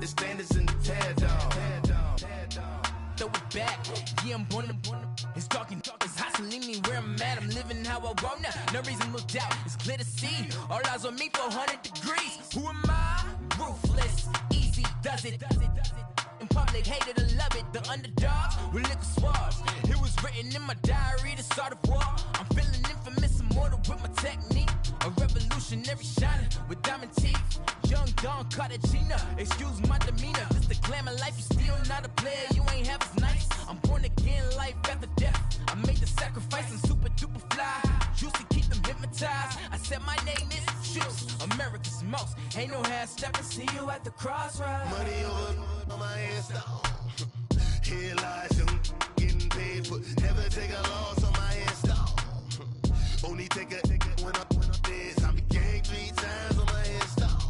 the standards and the tear down. Throw it back, yeah, I'm born to. It's dark, it's hot, so leave me where I'm at. I'm living how I want now, no reason to doubt. It's clear to see, all eyes on me, 400 degrees. Who am I? Ruthless, easy, does it. In public, hated or love it, the underdogs with liquor swabs. It was written in my diary, the start of war. I'm feeling infamous, immortal with my technique. A revolutionary shining with diamond teeth. Young Don Cartagena, excuse my demeanor. This the glamour life, you still not a player, you ain't half as nice. I'm born again, life after death. I made the sacrifice, I'm super duper fly. Used to keep them hypnotized. I said my name is Juice, America's most. Ain't no half stepping, see you at the crossroads. Money over on my headstone. Here lies young, getting paid for. Never take a loss on my headstone. Only take a when I'm dead. I became 3 times on my headstone.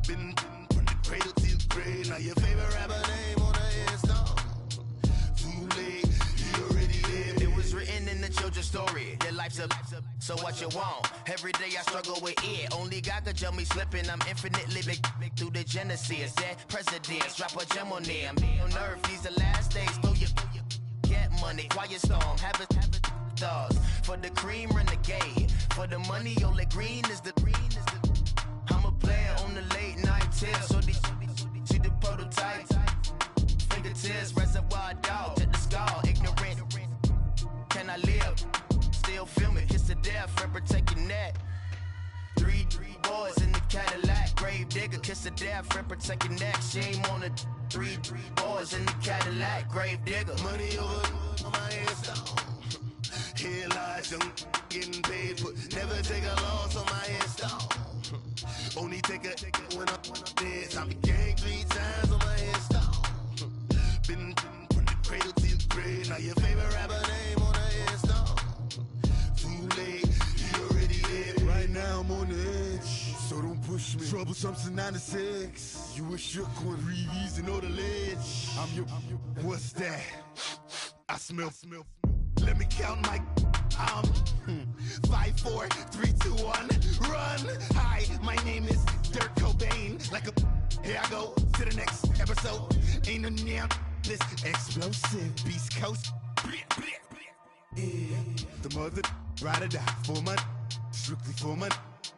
Been from the cradle to the grave. Now your favorite rapper name on the headstone. Too late, you already lived. It was written in the children's story. Your life's up, so what you want? Every day I struggle with it. Only God could jump me slipping. I'm infinitely big through the genesis. That presidents drop a gem on them. On earth, these the last days. Throw your get money. Quiet storm, have it stars. For the cream, renegade. For the money, only green is the. I'm a player on the late night tips. So these see the prototype. Fingertips, reservoir dog. Check the skull, ignorant. Can I live? Still film it, kiss to death, friend protect your neck. 3 boys in the Cadillac, grave digger, kiss to death, friend protect your neck. Shame on the 3 boys in the Cadillac, grave digger. Money over on my headstone. Here lies young, getting paid for. Never take a loss on my headstone. Only take a when I'm dead. I became 3 times on my headstone. Been from the cradle to the grave. Now your favorite rapper name on the headstone. Too late, you already lived. Right now I'm on the edge, so don't push me. Troublesome since 96. You a shook one, Reeves and all the ledge. I'm your. What's that? I smell. Let me count my. 5, 4, 3, 2, 1, run. Hi, my name is Dirk Cobain. Like a. Here I go to the next episode. Ain't no damn this explosive Beast Coast. Yeah. The mother ride or die for my. Strictly for my.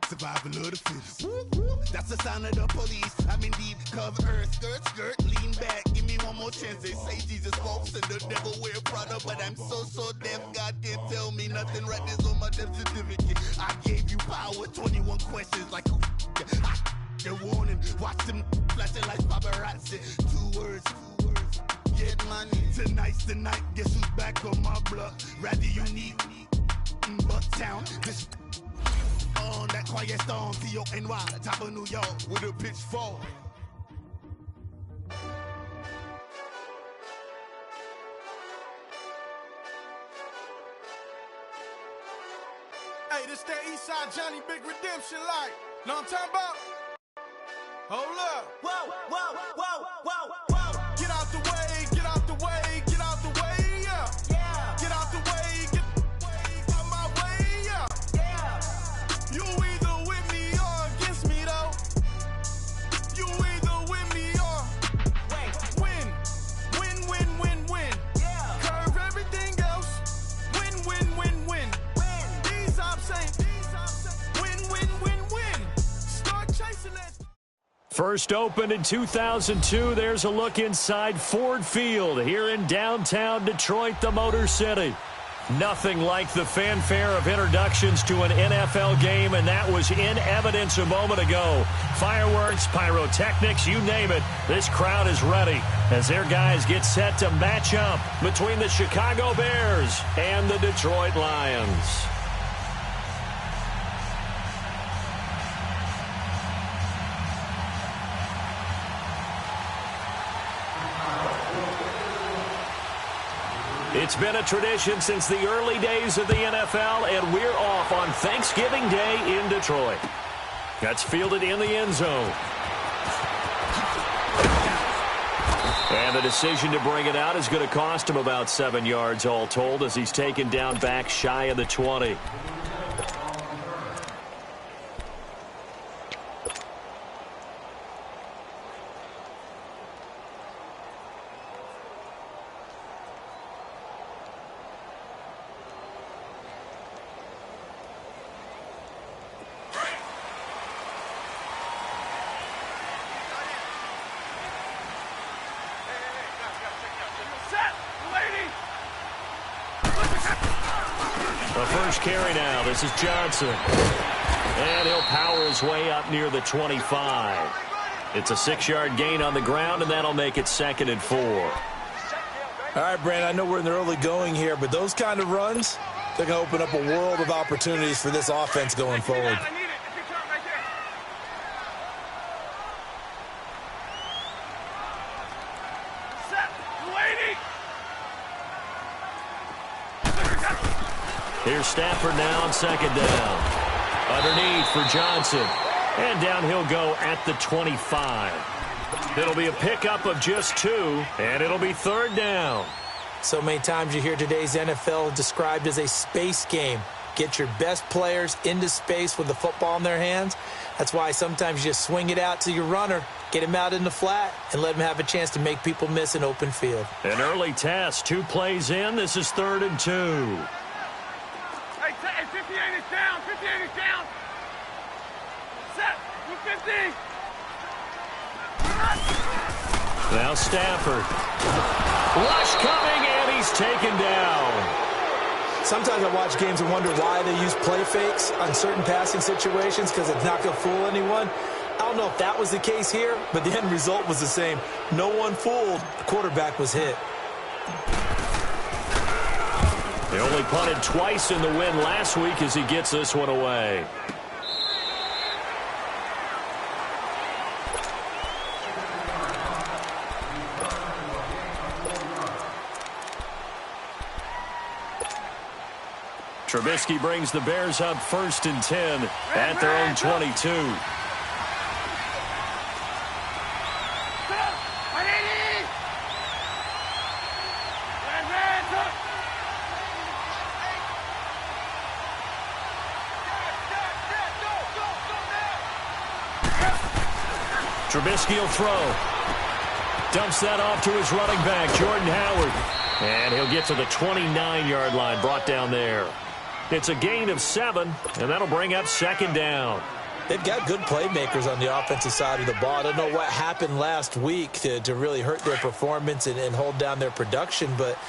Survival of the fittest. That's the sound of the police. I'm indeed cover earth, skirt, lean back. Give me one more chance. They say Jesus walks and the devil wear Prada, but I'm so deaf. God can't tell me nothing. Right this on my death certificate. I gave you power. 21 questions like who? They're warning. Watch them flashing like paparazzi. 2 words. Get money. Tonight's the night. Guess who's back on my block? Rather unique. Bucktown. This. On that quiet storm, T-O-N-Y, top of New York, with a pitchfork. Hey, this that Eastside Johnny Big Redemption like. Know what I'm talking about? Hold up. Whoa, whoa, whoa, whoa, whoa. Get out the way, get out the way, get out the way, yeah. Yeah. Get out the way, get out my way, yeah. Yeah. You either with me or against me, though. You either with me or win. Win. Yeah. Curve everything else. Win. These ops say win. Start chasing that. First opened in 2002, there's a look inside Ford Field here in downtown Detroit, the Motor City. Nothing like the fanfare of introductions to an NFL game, and that was in evidence a moment ago. Fireworks, pyrotechnics, you name it. This crowd is ready as their guys get set to match up between the Chicago Bears and the Detroit Lions. It's been a tradition since the early days of the NFL, and we're off on Thanksgiving Day in Detroit. That's fielded in the end zone. And the decision to bring it out is going to cost him about 7 yards all told as he's taken down back shy of the 20. The first carry now. This is Johnson. And he'll power his way up near the 25. It's a 6-yard gain on the ground, and that'll make it 2nd and 4. All right, Brandon, I know we're in the early going here, but those kind of runs, they're going to open up a world of opportunities for this offense going forward. Here's Stafford now on 2nd down. Underneath for Johnson. And down he'll go at the 25. It'll be a pickup of just 2, and it'll be 3rd down. So many times you hear today's NFL described as a space game. Get your best players into space with the football in their hands. That's why sometimes you just swing it out to your runner, get him out in the flat, and let him have a chance to make people miss an open field. An early test, 2 plays in. This is 3rd and 2. Hey, 58 is down. 58 is down. Set. 250. Now Stafford. Rush coming, and he's taken down. Sometimes I watch games and wonder why they use play fakes on certain passing situations because it's not going to fool anyone. I don't know if that was the case here, but the end result was the same. No one fooled. The quarterback was hit. He only punted twice in the win last week as he gets this one away. Trubisky brings the Bears up 1st and 10 at their own 22. Trubisky will throw. Dumps that off to his running back, Jordan Howard. And he'll get to the 29-yard line, brought down there. It's a gain of 7, and that'll bring up 2nd down. They've got good playmakers on the offensive side of the ball. I don't know what happened last week to really hurt their performance and hold down their production, but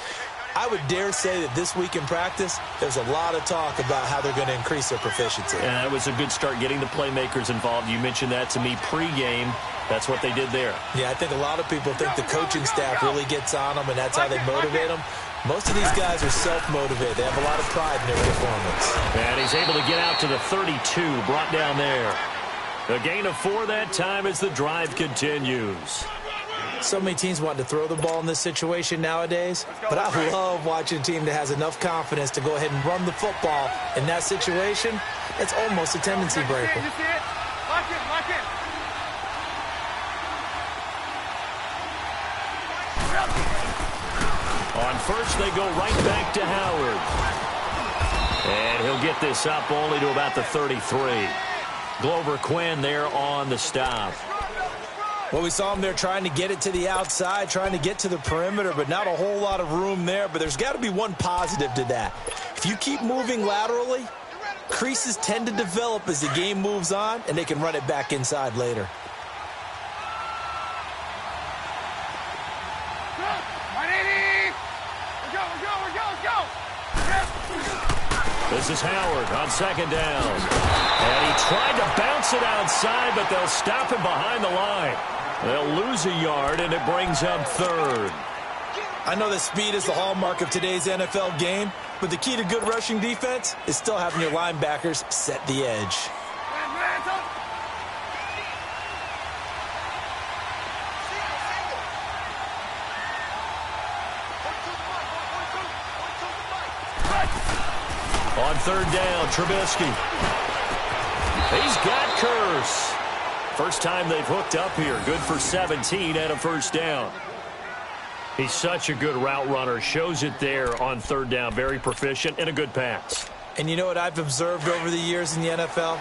I would dare say that this week in practice, there's a lot of talk about how they're going to increase their proficiency. Yeah, that was a good start getting the playmakers involved. You mentioned that to me pregame. That's what they did there. Yeah, I think a lot of people think the coaching staff really gets on them, and that's how they motivate them. Most of these guys are self-motivated. They have a lot of pride in their performance. And he's able to get out to the 32, brought down there. A gain of 4 that time as the drive continues. So many teams want to throw the ball in this situation nowadays, but I love watching a team that has enough confidence to go ahead and run the football. In that situation, it's almost a tendency breaker. You see it? Lock it, lock it. On first, they go right back to Howard. And he'll get this up only to about the 33. Glover Quinn there on the stop. Well, we saw him there trying to get it to the outside, trying to get to the perimeter, but not a whole lot of room there. But there's got to be one positive to that. If you keep moving laterally, creases tend to develop as the game moves on, and they can run it back inside later. This is Howard on 2nd down. And he tried to bounce it outside, but they'll stop him behind the line. They'll lose a yard, and it brings up 3rd. I know that speed is the hallmark of today's NFL game, but the key to good rushing defense is still having your linebackers set the edge. On 3rd down, Trubisky. He's got Curse. First time they've hooked up here. Good for 17 and a 1st down. He's such a good route runner. Shows it there on 3rd down. Very proficient and a good pass. And you know what I've observed over the years in the NFL?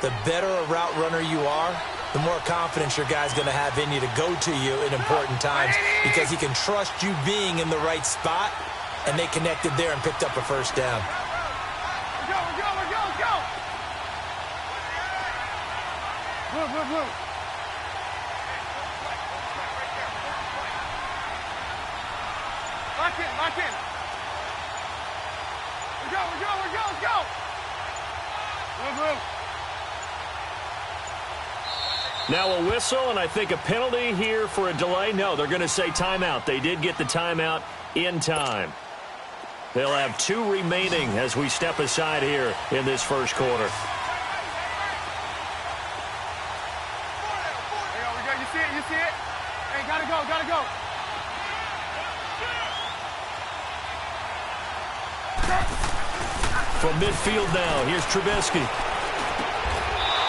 The better a route runner you are, the more confidence your guy's going to have in you to go to you in important times because he can trust you being in the right spot, and they connected there and picked up a 1st down. Lock in, lock in. Now a whistle, and I think a penalty here for a delay. No, they're going to say timeout. They did get the timeout in time. They'll have 2 remaining as we step aside here in this first quarter. You see it? Hey, gotta go. From midfield now, here's Trubisky.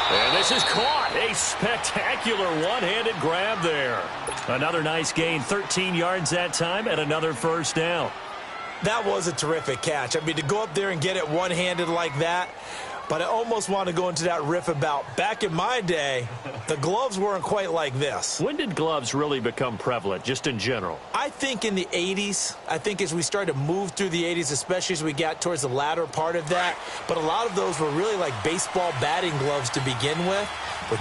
And this is caught. A spectacular one-handed grab there. Another nice gain, 13 yards that time, and another first down. That was a terrific catch. I mean, to go up there and get it one-handed like that, but I almost want to go into that riff about back in my day, the gloves weren't quite like this. When did gloves really become prevalent, just in general? I think in the 80s. I think as we started to move through the 80s, especially as we got towards the latter part of that. But a lot of those were really like baseball batting gloves to begin with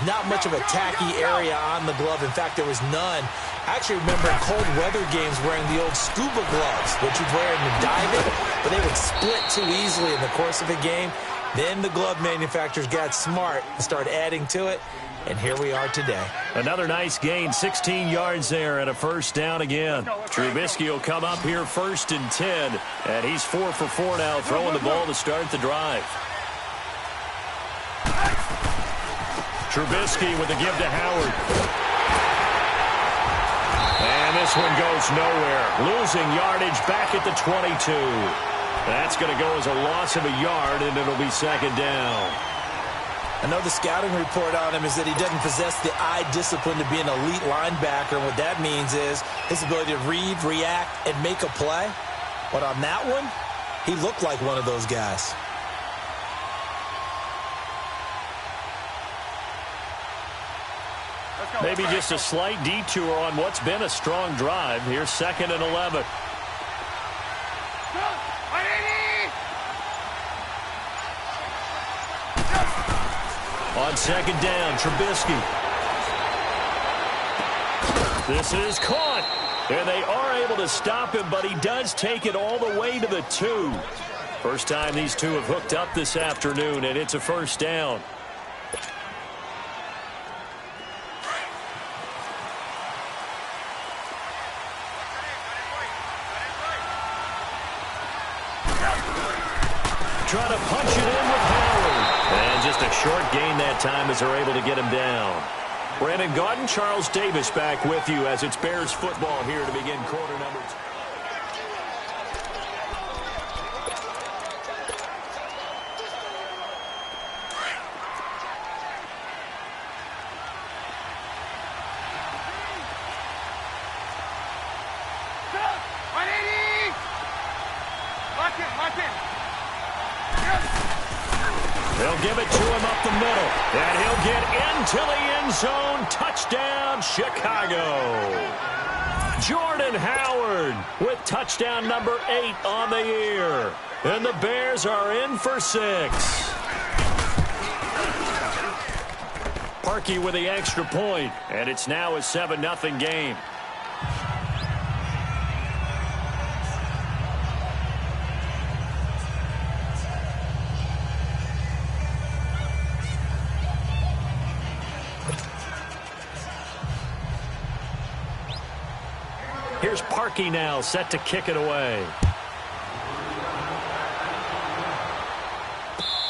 not much of a tacky area on the glove. In fact, there was none. I actually remember in cold weather games wearing the old scuba gloves, which you'd wear in the diving, but they would split too easily in the course of a game. Then the glove manufacturers got smart and started adding to it, and here we are today. Another nice gain, 16 yards there, and a first down again. Trubisky will come up here 1st and 10, and he's 4 for 4 now, throwing the ball to start the drive. Trubisky with a give to Howard. And this one goes nowhere. Losing yardage back at the 22. That's going to go as a loss of a yard, and it'll be 2nd down. I know the scouting report on him is that he doesn't possess the eye discipline to be an elite linebacker. And what that means is his ability to read, react, and make a play. But on that one, he looked like one of those guys. Maybe just a slight detour on what's been a strong drive. Here's 2nd and 11. On 2nd down, Trubisky. This is caught. And they are able to stop him, but he does take it all the way to the 2. First time these two have hooked up this afternoon, and it's a first down. Trying to punch it in with Howard. And just a short gain that time as they're able to get him down. Brandon Gaudin, Charles Davis back with you as it's Bears football here to begin quarter number 2. They'll give it to him up the middle, and he'll get into the end zone. Touchdown, Chicago. Jordan Howard with touchdown number 8 on the year. And the Bears are in for 6. Parkey with the extra point, and it's now a 7-0 game. Here's Parkey now, set to kick it away.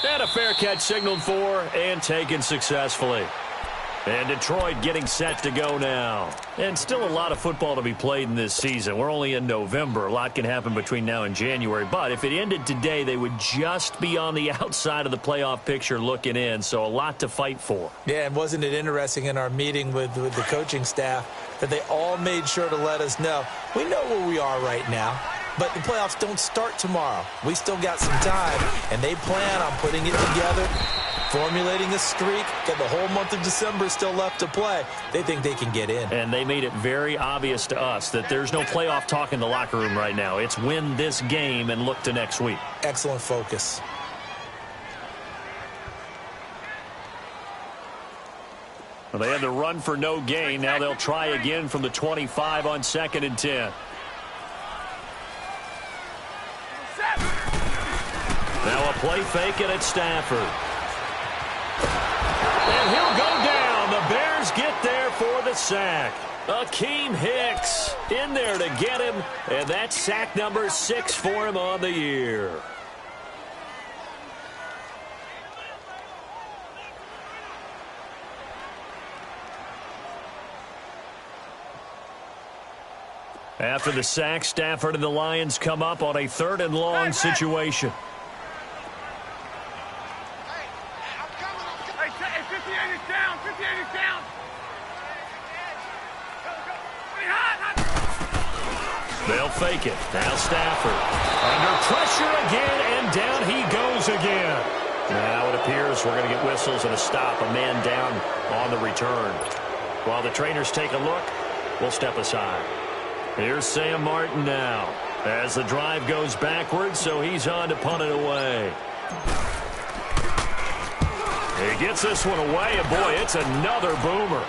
And a fair catch signaled for and taken successfully. And Detroit getting set to go now. And still a lot of football to be played in this season. We're only in November. A lot can happen between now and January. But if it ended today, they would just be on the outside of the playoff picture looking in. So a lot to fight for. Yeah, and wasn't it interesting in our meeting with the coaching staff that they all made sure to let us know, we know where we are right now, but the playoffs don't start tomorrow. We still got some time, and they plan on putting it together, formulating a streak, got the whole month of December still left to play. They think they can get in. And they made it very obvious to us that there's no playoff talk in the locker room right now. It's win this game and look to next week. Excellent focus. Well, they had to run for no gain. Now they'll try again from the 25 on 2nd and 10. play fake it at Stafford. And he'll go down. The Bears get there for the sack. Akeem Hicks in there to get him, and that's sack number 6 for him on the year. After the sack, Stafford and the Lions come up on a 3rd and long situation. Hey, 58 is down. 58 is down. They'll fake it. Now Stafford. Under pressure again, and down he goes again. Now it appears we're going to get whistles and a stop. A man down on the return. While the trainers take a look, we'll step aside. Here's Sam Martin now as the drive goes backwards, so he's on to punt it away. He gets this one away, and boy, it's another boomer.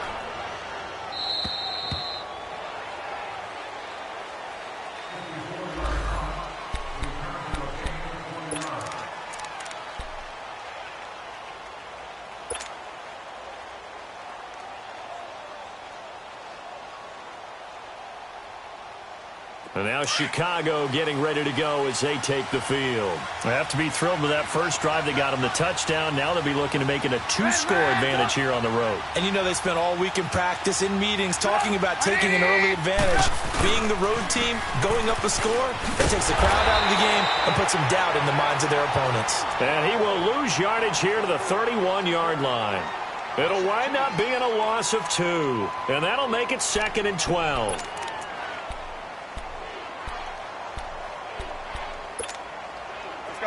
And now Chicago getting ready to go as they take the field. They have to be thrilled with that first drive. They got them the touchdown. Now they'll be looking to make it a 2-score advantage here on the road. And you know they spent all week in practice, in meetings, talking about taking an early advantage. Being the road team, going up a score, that takes the crowd out of the game and puts some doubt in the minds of their opponents. And he will lose yardage here to the 31-yard line. It'll wind up being a loss of 2. And that'll make it 2nd and 12.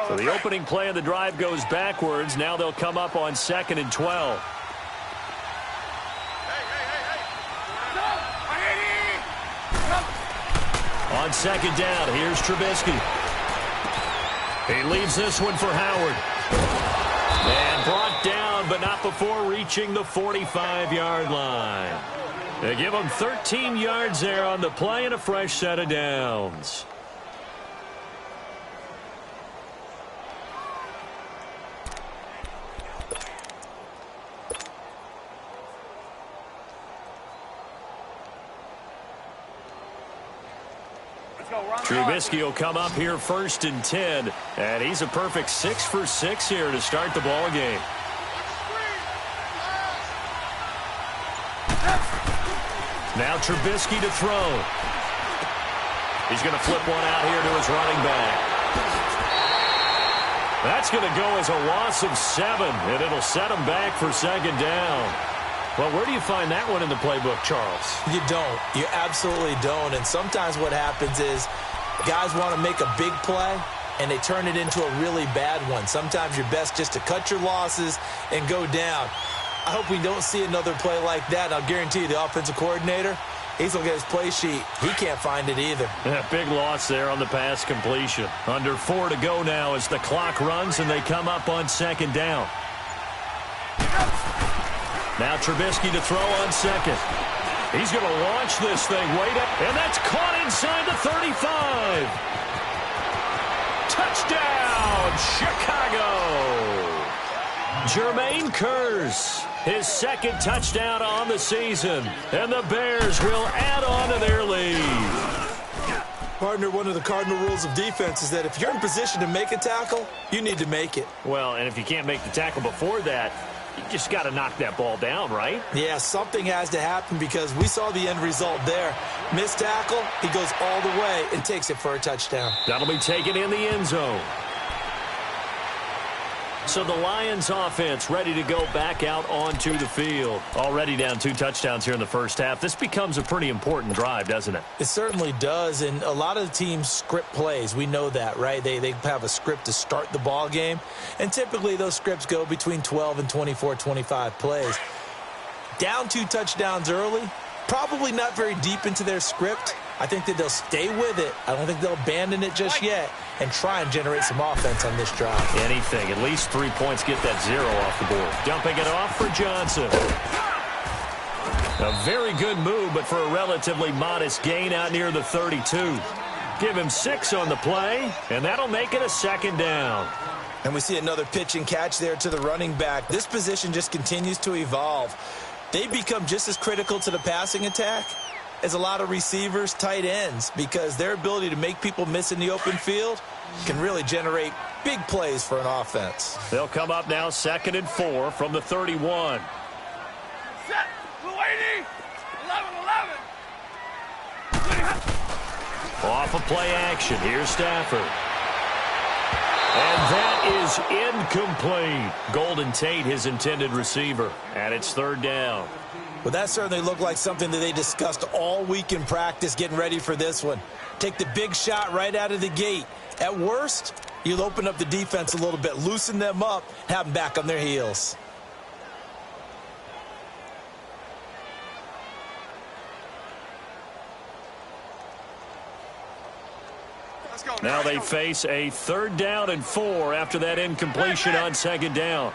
So the opening play of the drive goes backwards. Now they'll come up on 2nd and 12. On 2nd down, here's Trubisky. He leaves this one for Howard. And brought down, but not before reaching the 45-yard line. They give him 13 yards there on the play and a fresh set of downs. Trubisky will come up here 1st and 10, and he's a perfect 6 for 6 here to start the ball game. Now Trubisky to throw. He's going to flip one out here to his running back. That's going to go as a loss of 7, and it'll set him back for 2nd down. Well, where do you find that one in the playbook, Charles? You don't. You absolutely don't. And sometimes what happens is guys want to make a big play, and they turn it into a really bad one. Sometimes you're best just to cut your losses and go down. I hope we don't see another play like that. I'll guarantee you the offensive coordinator, he's going to get his play sheet. He can't find it either. Yeah, big loss there on the pass completion. Under 4 to go now as the clock runs, and they come up on 2nd down. Now Trubisky to throw on 2nd. He's going to launch this thing. Wait up, and that's caught inside the 35. Touchdown, Chicago. Jermaine Kearse, his 2nd touchdown on the season. And the Bears will add on to their lead. Partner, one of the cardinal rules of defense is that if you're in position to make a tackle, you need to make it. Well, and if you can't make the tackle before that, you just got to knock that ball down, right? Yeah, something has to happen because we saw the end result there. Missed tackle, he goes all the way and takes it for a touchdown. That'll be taken in the end zone. So the Lions offense ready to go back out onto the field. Already down 2 touchdowns here in the first half. This becomes a pretty important drive, doesn't it? It certainly does, and a lot of the teams script plays. We know that, right? They have a script to start the ball game, and typically those scripts go between 12 and 24, 25 plays. Down 2 touchdowns early, probably not very deep into their script. I think that they'll stay with it. I don't think they'll abandon it just yet and try and generate some offense on this drive. Anything. At least 3 points get that 0 off the board. Dumping it off for Johnson. A very good move, but for a relatively modest gain out near the 32. Give him 6 on the play, and that'll make it a 2nd down. And we see another pitch and catch there to the running back. This position just continues to evolve. They become just as critical to the passing attack as a lot of receivers, tight ends, because their ability to make people miss in the open field can really generate big plays for an offense. They'll come up now 2nd and 4 from the 31. Set. Blue 80. 11-11. Off of play action. Here's Stafford. And that is incomplete. Golden Tate, his intended receiver. And it's 3rd down. Well, that certainly looked like something that they discussed all week in practice getting ready for this one. Take the big shot right out of the gate. At worst, you'll open up the defense a little bit, loosen them up, have them back on their heels. Now they face a 3rd down and 4 after that incompletion on 2nd down.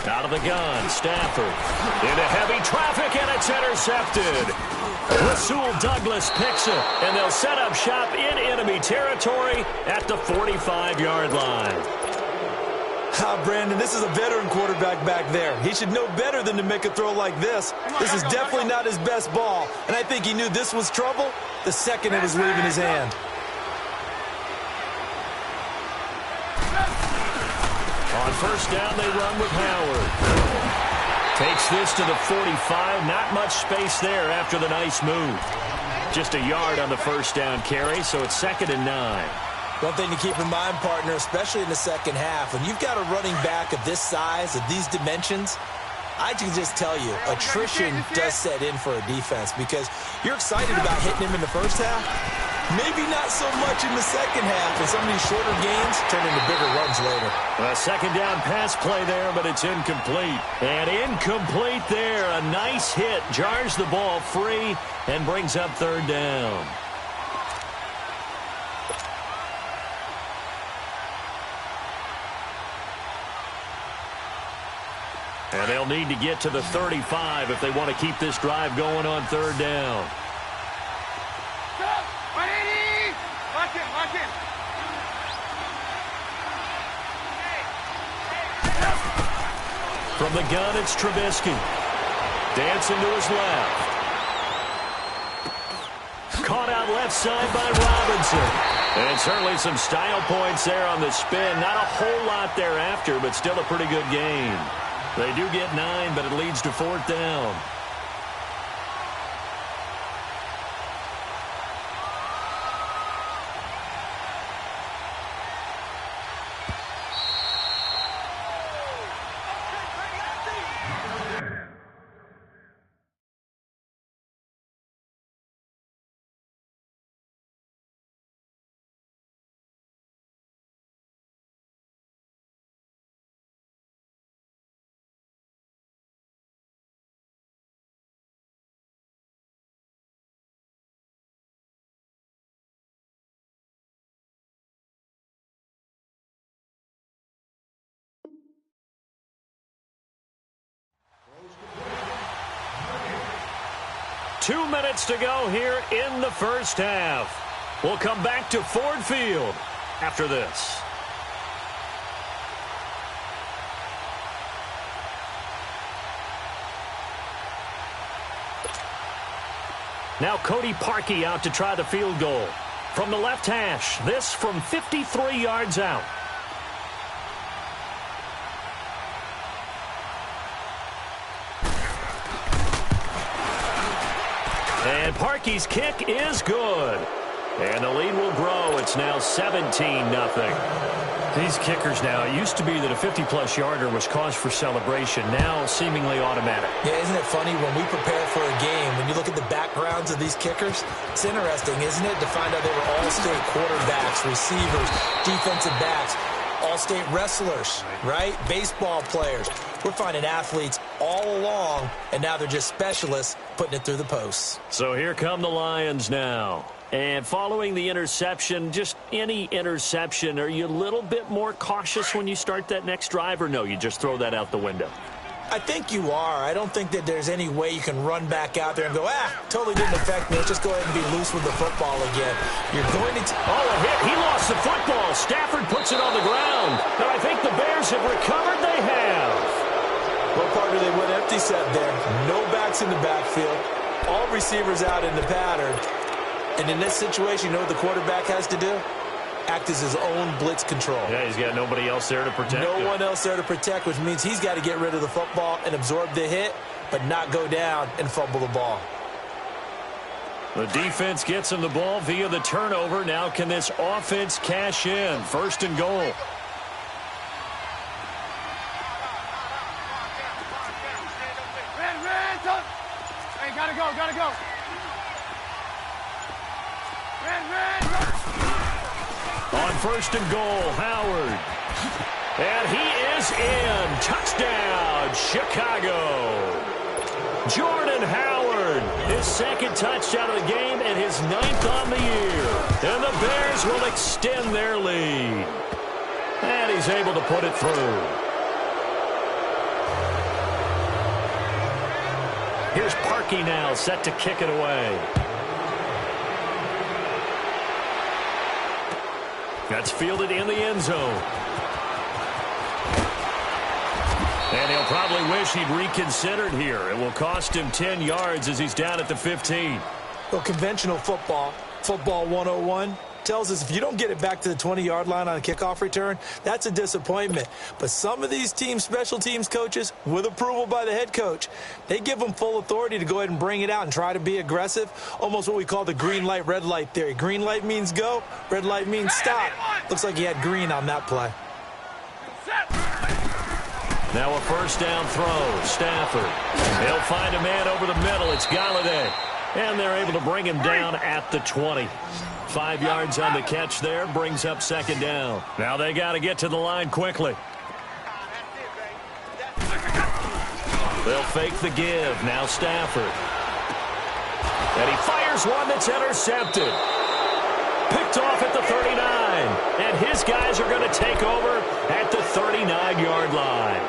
Out of the gun, Stafford. Into heavy traffic, and it's intercepted. Rasul Douglas picks it, and they'll set up shop in enemy territory at the 45-yard line. Brandon, this is a veteran quarterback back there. He should know better than to make a throw like this. This is definitely not his best ball, and I think he knew this was trouble the second it was leaving his hand. On 1st down, they run with Howard. Takes this to the 45. Not much space there after the nice move. Just a yard on the 1st down carry, so it's 2nd and 9. One thing to keep in mind, partner, especially in the second half, when you've got a running back of this size, of these dimensions, I can just tell you, attrition does set in for a defense because you're excited about hitting him in the first half. Maybe not so much in the second half, and some of these shorter gains turn into bigger runs later. A 2nd down pass play there, but it's incomplete. And incomplete there. A nice hit. Jars the ball free and brings up 3rd down. And they'll need to get to the 35 if they want to keep this drive going on 3rd down. From the gun, it's Trubisky. Dancing to his left. Caught out left side by Robinson. And certainly some style points there on the spin. Not a whole lot thereafter, but still a pretty good game. They do get 9, but it leads to 4th down. Two minutes to go here in the first half. We'll come back to Ford Field after this. Now Cody Parkey out to try the field goal. From the left hash, this from 53 yards out. And Parkey's kick is good. And the lead will grow. It's now 17-0. These kickers now, it used to be that a 50-plus yarder was cause for celebration. Now seemingly automatic. Yeah, isn't it funny when we prepare for a game, when you look at the backgrounds of these kickers, it's interesting, isn't it, to find out they were all-state quarterbacks, receivers, defensive backs, all-state wrestlers, right? Baseball players. We're finding athletes all along, and now they're just specialists putting it through the posts. So here come the Lions now. And following the interception, just any interception, are you a little bit more cautious when you start that next drive, or no, you just throw that out the window? I think you are. I don't think that there's any way you can run back out there and go, totally didn't affect me. Let's just go ahead and be loose with the football again. You're going to... a hit. He lost the football. Stafford puts it on the ground. And I think the Bears have recovered. They have. Well, partner, they went empty set there. No backs in the backfield. All receivers out in the pattern. And in this situation, you know what the quarterback has to do? Act as his own blitz control. Yeah, he's got nobody else there to protect. No one else there to protect, which means he's got to get rid of the football and absorb the hit, but not go down and fumble the ball. The defense gets him the ball via the turnover. Now can this offense cash in? 1st and goal. Hey, gotta go. On 1st and goal, Howard. And he is in. Touchdown, Chicago. Jordan Howard, his 2nd touchdown of the game and his 9th on the year. And the Bears will extend their lead. And he's able to put it through. Here's Parkey now, set to kick it away. That's fielded in the end zone. And he'll probably wish he'd reconsidered here. It will cost him 10 yards as he's down at the 15. Well, conventional football 101, tells us if you don't get it back to the 20-yard line on a kickoff return, that's a disappointment. But some of these team special teams coaches, with approval by the head coach, they give them full authority to go ahead and bring it out and try to be aggressive, almost what we call the green light, red light theory. Green light means go, red light means stop. Looks like he had green on that play. Now a 1st down throw. Stafford. He'll find a man over the middle. It's Galladay. And they're able to bring him down at the 20. 5 yards on the catch there. Brings up 2nd down. Now they got to get to the line quickly. They'll fake the give. Now Stafford. And he fires one that's intercepted. Picked off at the 39. And his guys are going to take over at the 39-yard line.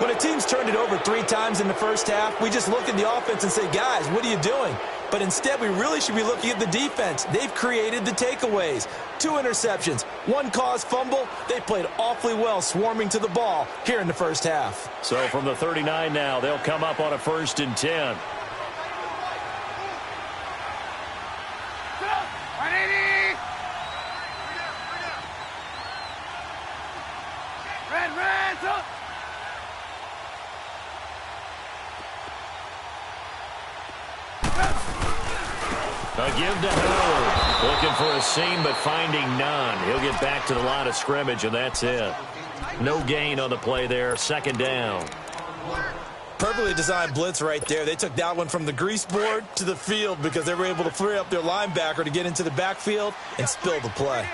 When a team's turned it over 3 times in the first half, we just look at the offense and say, guys, what are you doing? But instead, we really should be looking at the defense. They've created the takeaways. 2 interceptions, 1 caused fumble. They played awfully well swarming to the ball here in the first half. So from the 39 now, they'll come up on a 1st and 10. A give to Howard. Looking for a seam, but finding none. He'll get back to the line of scrimmage, and that's it. No gain on the play there. 2nd down. Perfectly designed blitz right there. They took that one from the grease board to the field because they were able to free up their linebacker to get into the backfield and spill the play.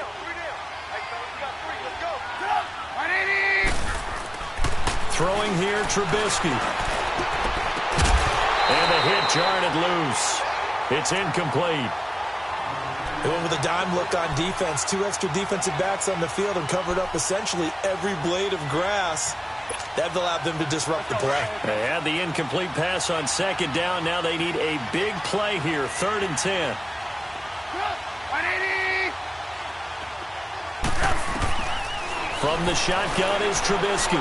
Throwing here, Trubisky. And the hit jarred it loose. It's incomplete. They went with a dime look on defense. 2 extra defensive backs on the field and covered up essentially every blade of grass. That allowed them to disrupt the play. They had the incomplete pass on 2nd down. Now they need a big play here. 3rd and 10. From the shotgun is Trubisky.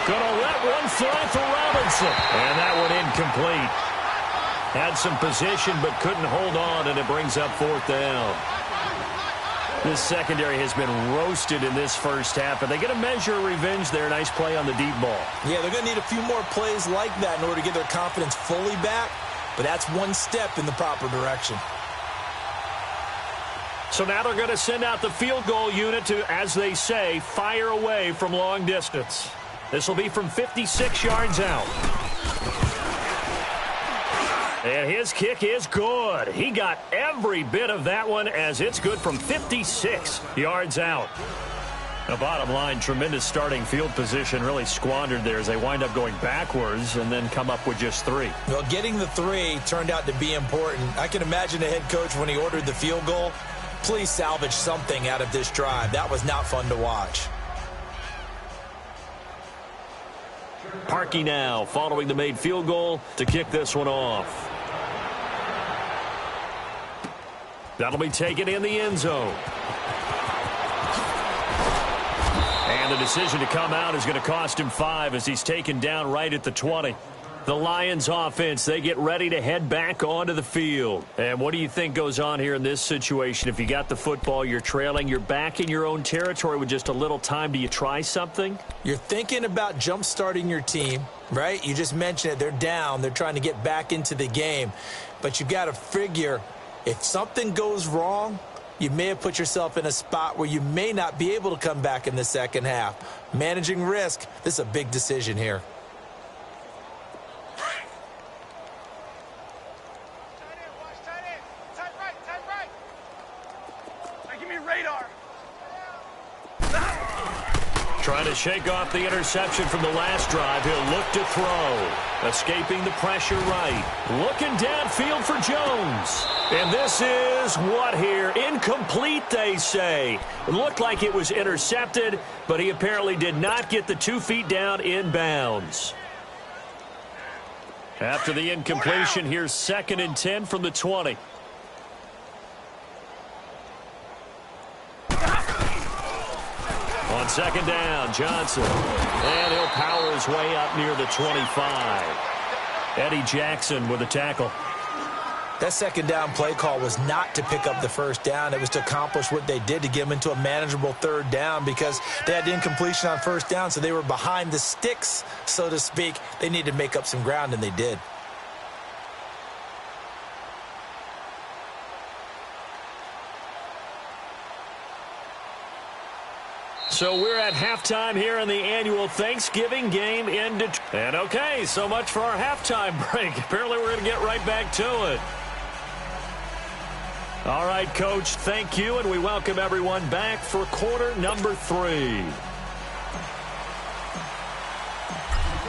Gonna let one fly for Robinson. And that one incomplete. Had some position but couldn't hold on, and it brings up 4th down. This secondary has been roasted in this first half, but they get a measure of revenge there. Nice play on the deep ball. Yeah, they're going to need a few more plays like that in order to get their confidence fully back, but that's one step in the proper direction. So now they're going to send out the field goal unit to, as they say, fire away from long distance. This will be from 56 yards out. And his kick is good. He got every bit of that one as it's good from 56 yards out. The bottom line, tremendous starting field position, really squandered there as they wind up going backwards and then come up with just 3. Well, getting the 3 turned out to be important. I can imagine the head coach when he ordered the field goal, please salvage something out of this drive. That was not fun to watch. Parkey now following the made field goal to kick this one off. That'll be taken in the end zone. And the decision to come out is going to cost him 5 as he's taken down right at the 20. The Lions offense, they get ready to head back onto the field. And what do you think goes on here in this situation? If you got the football, you're trailing, you're back in your own territory with just a little time. Do you try something? You're thinking about jump-starting your team, right? You just mentioned it. They're down. They're trying to get back into the game. But you've got to figure if something goes wrong, you may have put yourself in a spot where you may not be able to come back in the second half. Managing risk, this is a big decision here. Trying to shake off the interception from the last drive. He'll look to throw. Escaping the pressure right. Looking downfield for Jones. And this is what here? Incomplete, they say. It looked like it was intercepted, but he apparently did not get the 2 feet down in bounds. After the incompletion, here's 2nd and 10 from the 20. On 2nd down, Johnson. And he'll power his way up near the 25. Eddie Jackson with a tackle. That 2nd down play call was not to pick up the 1st down. It was to accomplish what they did, to get them into a manageable 3rd down, because they had incompletion on 1st down, so they were behind the sticks, so to speak. They needed to make up some ground, and they did. So we're at halftime here in the annual Thanksgiving game in Detroit. And okay, so much for our halftime break. Apparently we're going to get right back to it. All right, Coach, thank you, and we welcome everyone back for quarter number 3.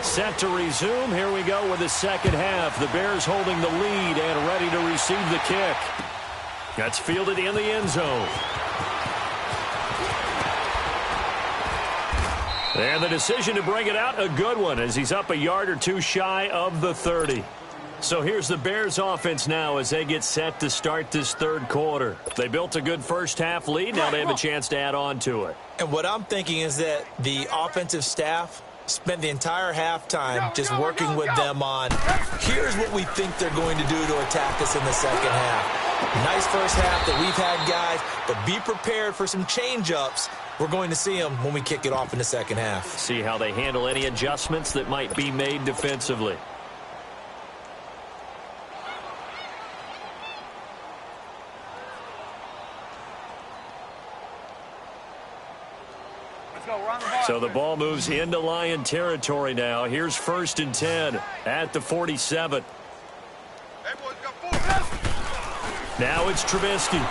Set to resume. Here we go with the second half. The Bears holding the lead and ready to receive the kick. That's fielded in the end zone. And the decision to bring it out, a good one, as he's up a yard or two shy of the 30. So here's the Bears offense now as they get set to start this 3rd quarter. They built a good first half lead. Now they have a chance to add on to it. And what I'm thinking is that the offensive staff spent the entire halftime just working with them on, here's what we think they're going to do to attack us in the second half. Nice first half that we've had, guys, but be prepared for some change-ups. We're going to see them when we kick it off in the second half. See how they handle any adjustments that might be made defensively. So the ball moves into Lion territory now. Here's 1st and 10 at the 47. Now it's Trubisky.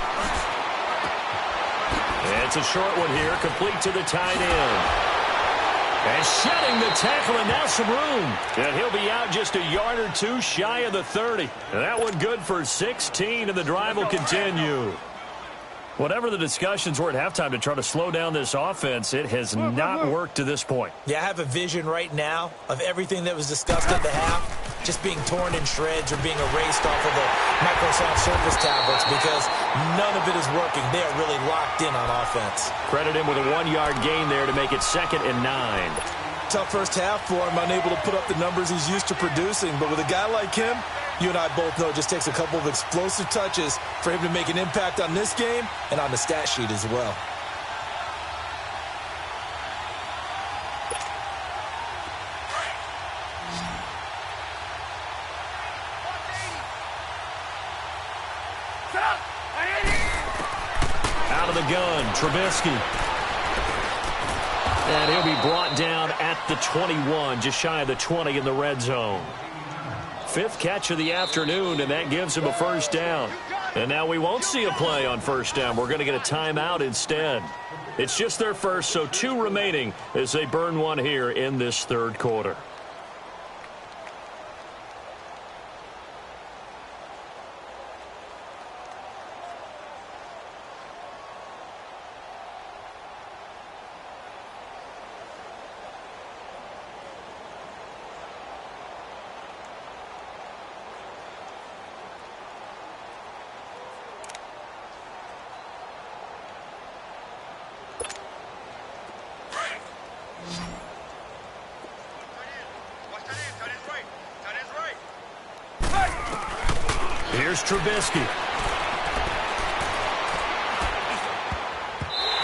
It's a short one here, complete to the tight end. And shedding the tackle, and now some room. And he'll be out just a yard or two shy of the 30. And that one good for 16, and the drive will continue. Whatever the discussions were at halftime to try to slow down this offense, it has not worked to this point. Yeah, I have a vision right now of everything that was discussed at the half just being torn in shreds or being erased off of the Microsoft Surface tablets, because none of it is working. They are really locked in on offense. Credit him with a 1-yard gain there to make it 2nd and 9. Tough first half for him, unable to put up the numbers he's used to producing. But with a guy like him, you and I both know it just takes a couple of explosive touches for him to make an impact on this game and on the stat sheet as well. Out of the gun, Trubisky. And he'll be brought down at the 21, just shy of the 20 in the red zone. 5th catch of the afternoon, and that gives him a 1st down. And now we won't see a play on 1st down. We're going to get a timeout instead. It's just their first, so 2 remaining as they burn one here in this 3rd quarter. Here's Trubisky.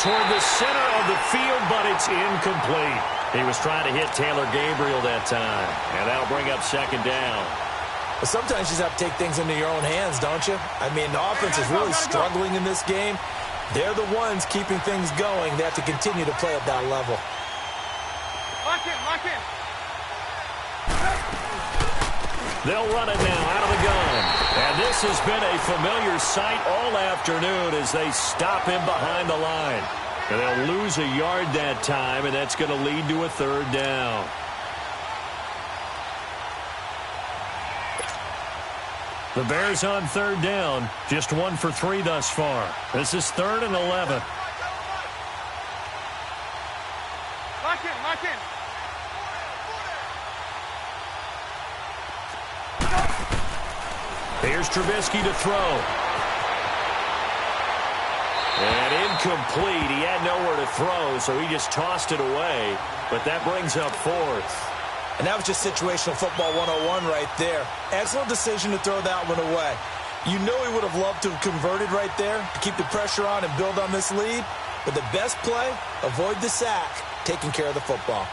Toward the center of the field, but it's incomplete. He was trying to hit Taylor Gabriel that time, and that'll bring up second down. But sometimes you just have to take things into your own hands, don't you? I mean, the offense is really struggling in this game. They're the ones keeping things going. They have to continue to play at that level. Lock in, lock in. They'll run it now out of the gun. And this has been a familiar sight all afternoon as they stop him behind the line. And they'll lose a yard that time, and that's going to lead to a third down. The Bears on third down, just 1 for 3 thus far. This is 3rd and 11. Lock in, lock in. Here's Trubisky to throw. And incomplete. He had nowhere to throw, so he just tossed it away. But that brings up 4th. And that was just situational football 101 right there. Excellent decision to throw that one away. You know he would have loved to have converted right there to keep the pressure on and build on this lead. But the best play, avoid the sack, taking care of the football.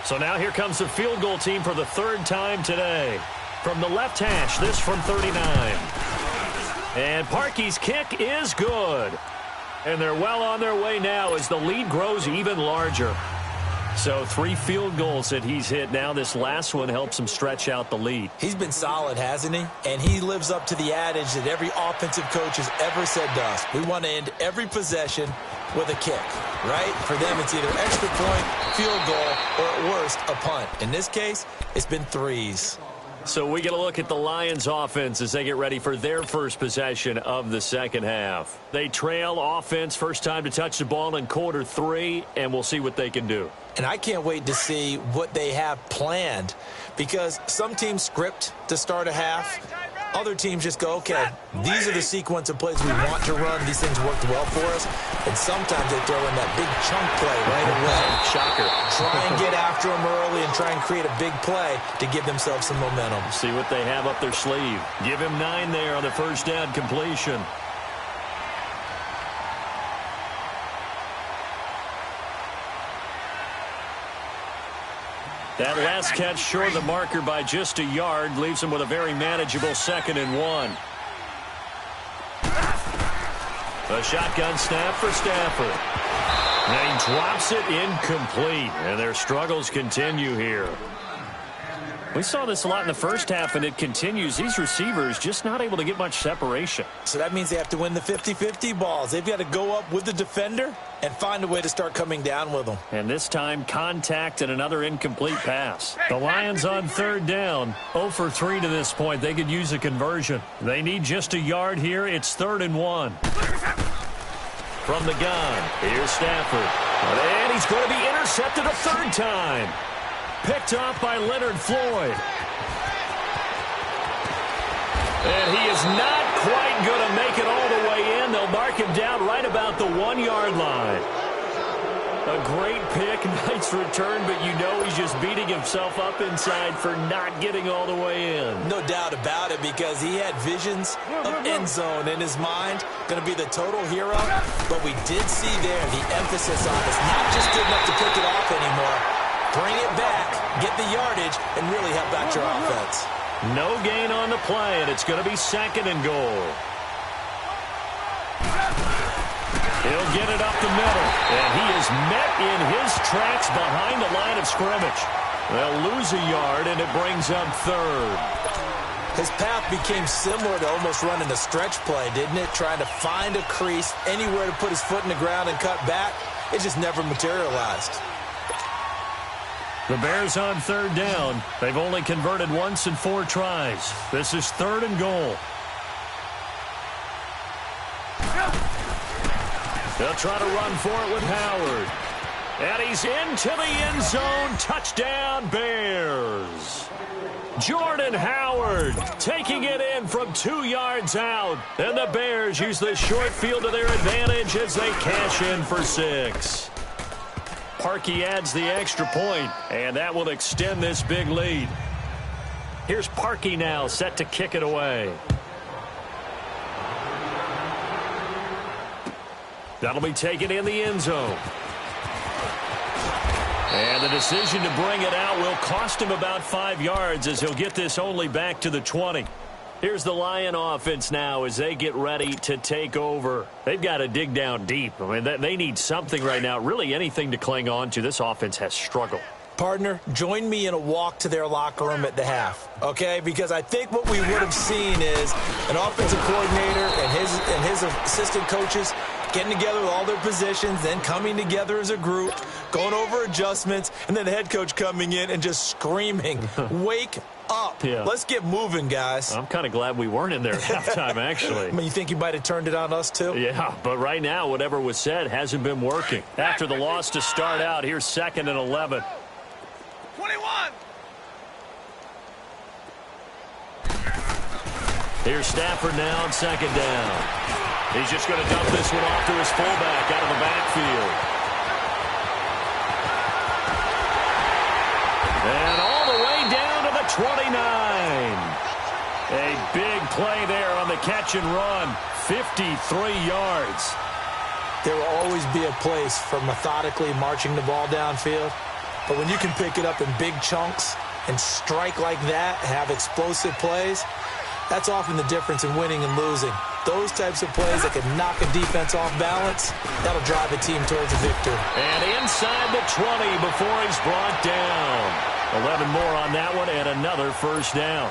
So now here comes the field goal team for the 3rd time today. From the left hash, this from 39. And Parkey's kick is good. And they're well on their way now as the lead grows even larger. So 3 field goals that he's hit now. This last one helps him stretch out the lead. He's been solid, hasn't he? And he lives up to the adage that every offensive coach has ever said to us. We want to end every possession with a kick, right? For them, it's either extra point, field goal, or at worst, a punt. In this case, it's been 3s. So we get a look at the Lions offense as they get ready for their first possession of the second half. They trail offense, first time to touch the ball in quarter 3, and we'll see what they can do. And I can't wait to see what they have planned, because some teams script to start a half. Other teams just go, okay, these are the sequence of plays we want to run. These things worked well for us. And sometimes they throw in that big chunk play right away. Shocker. Try and get after them early and try and create a big play to give themselves some momentum. See what they have up their sleeve. Give him 9 there on the first down completion. That last catch short of the marker by just a yard leaves him with a very manageable 2nd and 1. A shotgun snap for Stafford. And he drops it incomplete. And their struggles continue here. We saw this a lot in the first half, and it continues. These receivers just not able to get much separation. So that means they have to win the 50-50 balls. They've got to go up with the defender and find a way to start coming down with them. And this time, contact and another incomplete pass. The Lions on third down. 0 for 3 to this point. They could use a conversion. They need just a yard here. It's 3rd and 1. From the gun, here's Stafford. And he's going to be intercepted a 3rd time. Picked off by Leonard Floyd. And he is not quite going to make it all the way in. They'll mark him down right about the 1-yard line. A great pick, nice return, but you know he's just beating himself up inside for not getting all the way in. No doubt about it, because he had visions of end zone in his mind. Going to be the total hero. But we did see there the emphasis on it's not just good enough to pick it off anymore. Bring it back, get the yardage, and really help out your offense. No gain on the play, and it's going to be 2nd and goal. He'll get it up the middle, and he is met in his tracks behind the line of scrimmage. They'll lose a yard, and it brings up 3rd. His path became similar to almost running a stretch play, didn't it? Trying to find a crease, anywhere to put his foot in the ground and cut back. It just never materialized. The Bears on third down. They've only converted once in 4 tries. This is 3rd and goal. They'll try to run for it with Howard. And he's into the end zone. Touchdown, Bears. Jordan Howard taking it in from 2 yards out. And the Bears use the short field to their advantage as they cash in for 6. Parkey adds the extra point, and that will extend this big lead. Here's Parkey now, set to kick it away. That'll be taken in the end zone. And the decision to bring it out will cost him about 5 yards as he'll get this only back to the 20. Here's the Lion offense now as they get ready to take over. They've got to dig down deep. I mean, they need something right now, really anything to cling on to. This offense has struggled. Partner, join me in a walk to their locker room at the half, okay? Because I think what we would have seen is an offensive coordinator and his assistant coaches getting together with all their positions, then coming together as a group, going over adjustments, and then the head coach coming in and just screaming, wake up. Yeah. Let's get moving, guys. I'm kind of glad we weren't in there at halftime, actually. I mean, you think you might have turned it on us, too? Yeah, but right now, whatever was said hasn't been working. After the loss to start out, here's 2nd and 11. 21. Here's Stafford now on 2nd down. He's just going to dump this one off to his fullback out of the backfield. And all the way down to the 29. A big play there on the catch and run. 53 yards. There will always be a place for methodically marching the ball downfield. But when you can pick it up in big chunks and strike like that, have explosive plays, that's often the difference in winning and losing. Those types of plays that can knock a defense off balance, that'll drive a team towards a victory. And inside the 20 before he's brought down. 11 more on that one and another first down.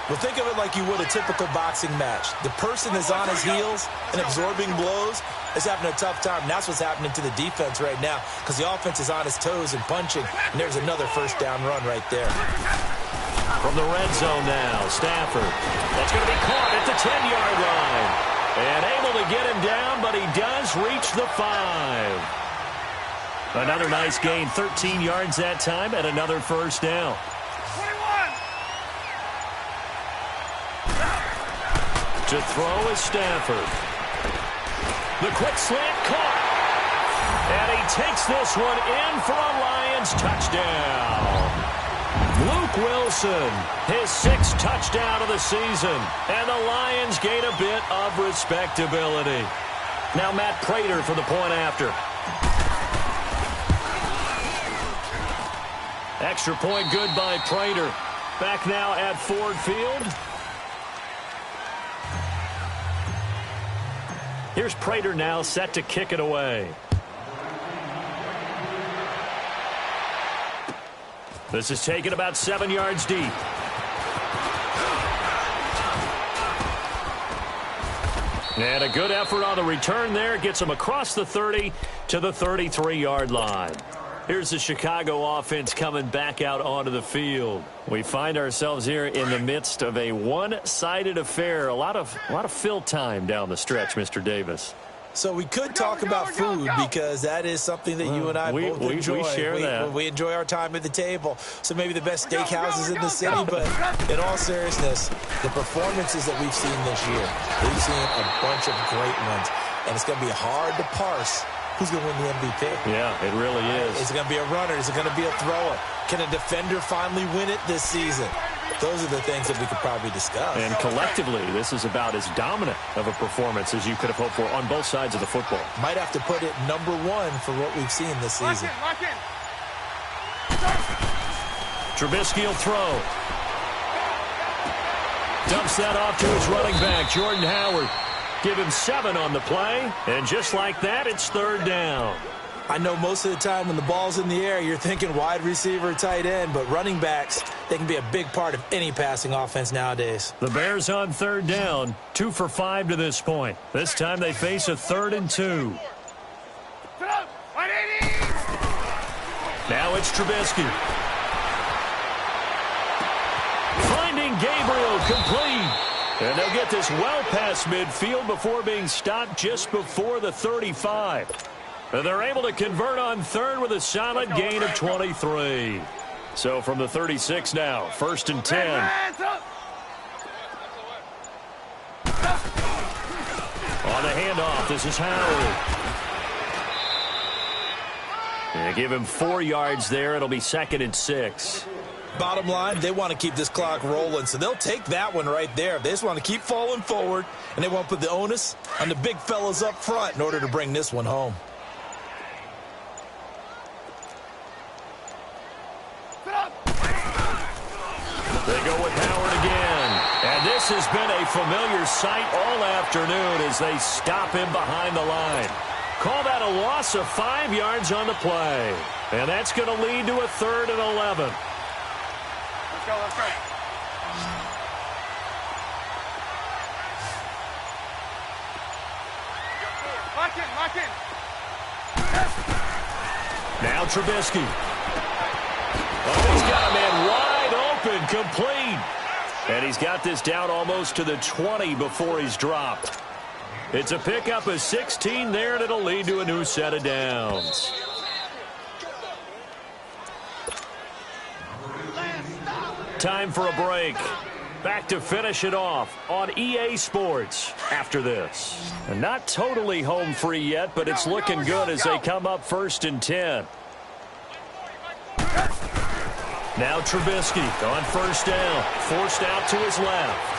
Well, think of it like you would a typical boxing match. The person is on his heels and absorbing blows is having a tough time. And that's what's happening to the defense right now because the offense is on his toes and punching. And there's another first down run right there. From the red zone now, Stafford. That's going to be caught at the 10-yard line. And able to get him down, but he does reach the 5. Another nice gain, 13 yards that time, and another first down. 21. To throw is Stafford. The quick slant caught. And he takes this one in for a Lions touchdown. Luke Wilson, his 6th touchdown of the season. And the Lions gain a bit of respectability. Now Matt Prater for the point after. Extra point good by Prater. Back now at Ford Field. Here's Prater now set to kick it away. This is taken about 7 yards deep. And a good effort on the return there. Gets him across the 30 to the 33-yard line. Here's the Chicago offense coming back out onto the field. We find ourselves here in the midst of a one-sided affair. A lot of fill time down the stretch, Mr. Davis. So we could talk about food because that is something that you and I both enjoy. We share that. We enjoy our time at the table. So maybe the best steakhouses in the city, but in all seriousness, the performances that we've seen this year, we've seen a bunch of great ones. And it's going to be hard to parse who's going to win the MVP. Yeah, it really is. Is it going to be a runner? Is it going to be a thrower? Can a defender finally win it this season? Those are the things that we could probably discuss. And collectively, this is about as dominant of a performance as you could have hoped for on both sides of the football. Might have to put it #1 for what we've seen this season. Lock in. Trubisky will throw. Dumps that off to his running back, Jordan Howard. Give him 7 on the play, and just like that, it's 3rd down. I know most of the time when the ball's in the air, you're thinking wide receiver, tight end, but running backs, they can be a big part of any passing offense nowadays. The Bears on 3rd down, 2 for 5 to this point. This time they face a 3rd and 2. Now it's Trubisky. Finding Gabriel complete. And they'll get this well past midfield before being stopped just before the 35. And they're able to convert on 3rd with a solid gain of 23. So from the 36 now, 1st and 10. On the handoff, this is Howard. And give him 4 yards there. It'll be 2nd and 6. Bottom line, they want to keep this clock rolling, so they'll take that one right there. They just want to keep falling forward, and they want to put the onus on the big fellas up front in order to bring this one home. They go with Howard again. And this has been a familiar sight all afternoon as they stop him behind the line. Call that a loss of 5 yards on the play. And that's going to lead to a 3rd and 11. Let's go, let's go. Lock in, lock in. Now Trubisky. Oh, he's got a man wide open, complete. And he's got this down almost to the 20 before he's dropped. It's a pickup of 16 there, and it'll lead to a new set of downs. Time for a break. Back to finish it off on EA Sports after this. And not totally home free yet, but it's looking good as they come up 1st and 10. Now Trubisky on 1st down, forced out to his left.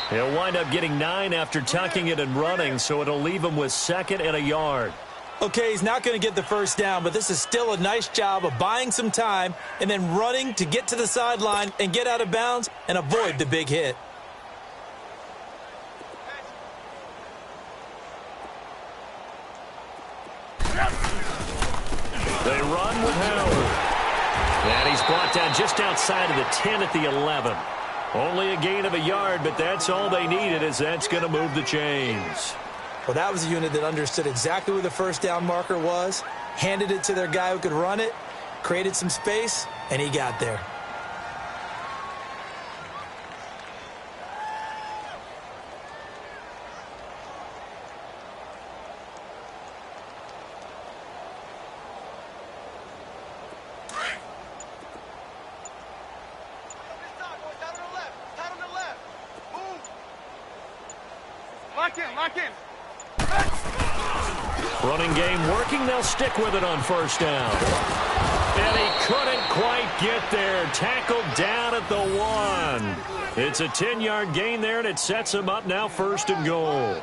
He'll wind up getting 9 after tucking it and running, so it'll leave him with 2nd and a yard. Okay, he's not going to get the 1st down, but this is still a nice job of buying some time and then running to get to the sideline and get out of bounds and avoid the big hit. They run with Howard. And he's brought down just outside of the 10 at the 11. Only a gain of a yard, but that's all they needed, as that's going to move the chains. Well, that was a unit that understood exactly where the 1st down marker was, handed it to their guy who could run it, created some space, and he got there. Lock in, lock in. Running game working. They'll stick with it on 1st down. And he couldn't quite get there. Tackled down at the 1. It's a 10-yard gain there, and it sets him up now 1st and goal.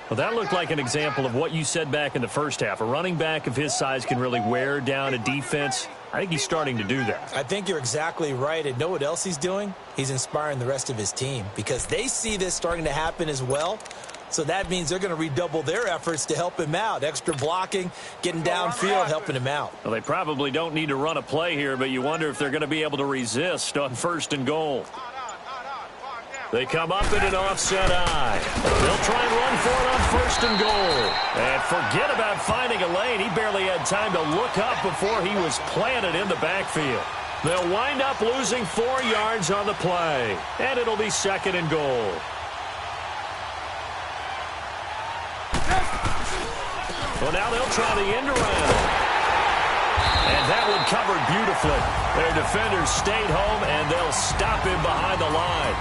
Well, that looked like an example of what you said back in the first half. A running back of his size can really wear down a defense. I think he's starting to do that. I think you're exactly right. And know what else he's doing? He's inspiring the rest of his team because they see this starting to happen as well. So that means they're going to redouble their efforts to help him out. Extra blocking, getting downfield, helping him out. Well, they probably don't need to run a play here, but you wonder if they're going to be able to resist on 1st and goal. They come up in an offset eye. They'll try and run for it on 1st and goal. And forget about finding a lane. He barely had time to look up before he was planted in the backfield. They'll wind up losing 4 yards on the play. And it'll be 2nd and goal. Well, now they'll try the end around. And that one covered beautifully. Their defenders stayed home, and they'll stop him behind the line.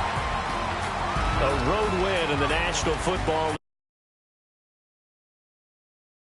A road win in the National Football League.